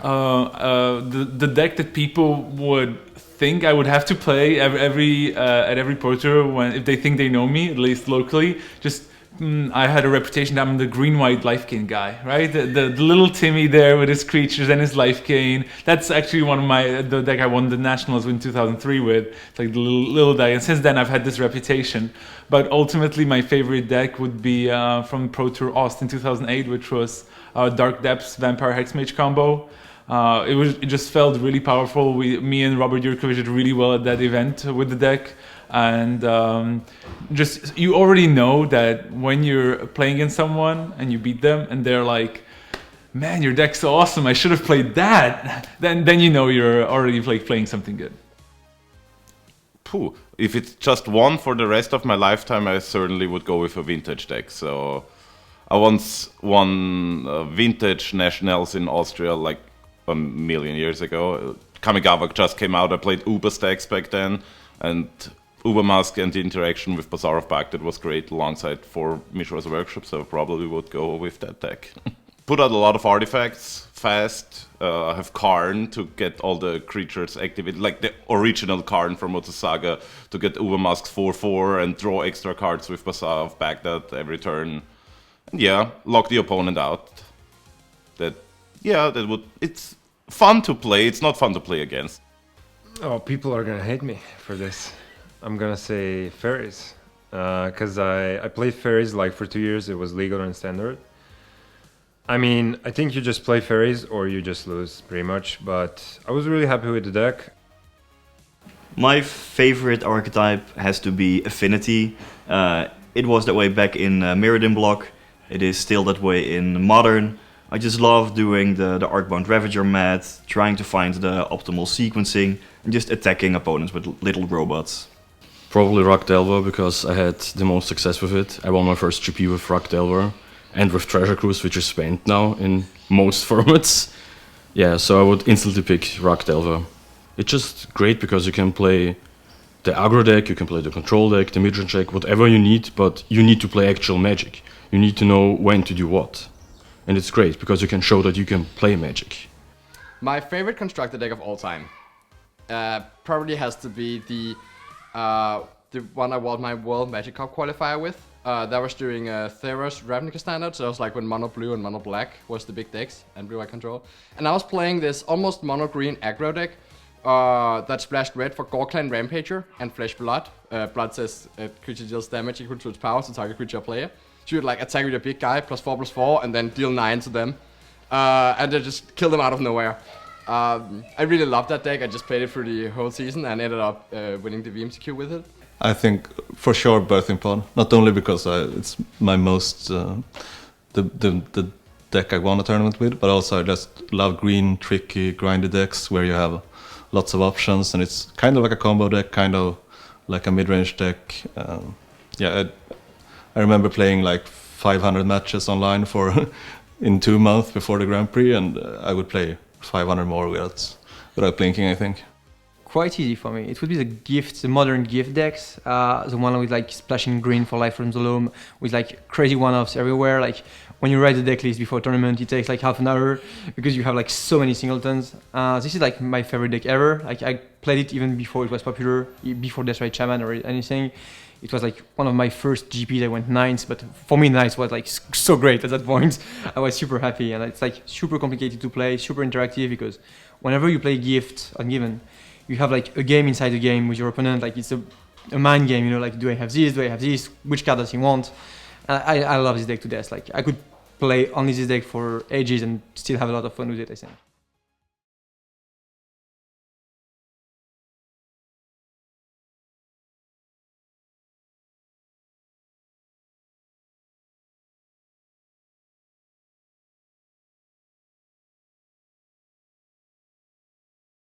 The deck that people would think I would have to play at every pro tour when if they think they know me, at least locally. Just I had a reputation that I'm the green-white life gain guy, right? The little Timmy there with his creatures and his life gain. That's actually one of the deck I won the nationals in 2003 with. It's like the little deck, and since then I've had this reputation. But ultimately, my favorite deck would be from Pro Tour Austin 2008, which was Dark Depths Vampire Hexmage combo. It just felt really powerful. Me and Robert Jurkovic did really well at that event with the deck, and just you already know that when you're playing against someone and you beat them and they're like, "Man, your deck's so awesome! I should have played that." Then you know you're already playing something good. Pooh. If it's just one for the rest of my lifetime, I certainly would go with a vintage deck. So I once won vintage nationals in Austria like a million years ago. Kamigawa just came out. I played Uber stacks back then, and Uber Mask and the interaction with Bazaar of Baghdad was great alongside 4 Mishra's Workshop, so I probably would go with that deck. Put out a lot of artifacts fast. I have Karn to get all the creatures activated, like the original Karn from Saga, to get Uber Masks 4/4 and draw extra cards with Bazaar of Baghdad every turn. And yeah, lock the opponent out. It's fun to play. It's not fun to play against. Oh, people are gonna hate me for this. I'm gonna say fairies, because I played fairies like for 2 years. It was legal and standard. I mean, I think you just play fairies or you just lose pretty much, but I was really happy with the deck. My favorite archetype has to be Affinity. It was that way back in Mirrodin block. It is still that way in Modern. I just love doing the Arcbound Ravager math, trying to find the optimal sequencing, and just attacking opponents with little robots. Probably Rock Delver, because I had the most success with it. I won my first GP with Rock Delver, and with Treasure Cruise, which is banned now in most formats. Yeah, so I would instantly pick Rock Delver. It's just great because you can play the aggro deck, you can play the control deck, the midrange deck, whatever you need, but you need to play actual Magic. You need to know when to do what. And it's great because you can show that you can play Magic. My favorite constructed deck of all time probably has to be the one I won my World Magic Cup qualifier with. That was during Theros Ravnica Standard, so it was like when Mono Blue and Mono Black was the big decks and Blue Eye Control. And I was playing this almost Mono Green aggro deck that splashed red for Gorklan Rampager and Flesh Blood. Blood says creature deals damage equal to its power to target creature or player. So you'd like attack with your big guy, +4/+4, and then deal 9 to them. And then just kill them out of nowhere. I really loved that deck. I just played it through the whole season and ended up winning the VMCQ with it. I think for sure Birthing Pod. Not only because it's my most the deck I won a tournament with, but also I just love green, tricky, grindy decks where you have lots of options, and it's kind of like a combo deck, kind of like a mid-range deck. I remember playing like 500 matches online in 2 months before the Grand Prix, and I would play 500 more without blinking, I think. Quite easy for me. It would be the modern gift decks, the one with like splashing green for life from Zolom, with like crazy one-offs everywhere. Like when you write the deck list before a tournament, it takes like half an hour because you have like so many singletons. This is like my favorite deck ever. Like I played it even before it was popular, before Deathrite Shaman or anything. It was like one of my first GPs. I went 9th, but for me 9th was like so great at that point. I was super happy, and it's like super complicated to play, super interactive, because whenever you play gift on Given, you have like a game inside the game with your opponent. Like it's a mind game, you know, like do I have this, do I have this, which card does he want? I love this deck to death. Like I could play only this deck for ages and still have a lot of fun with it, I think.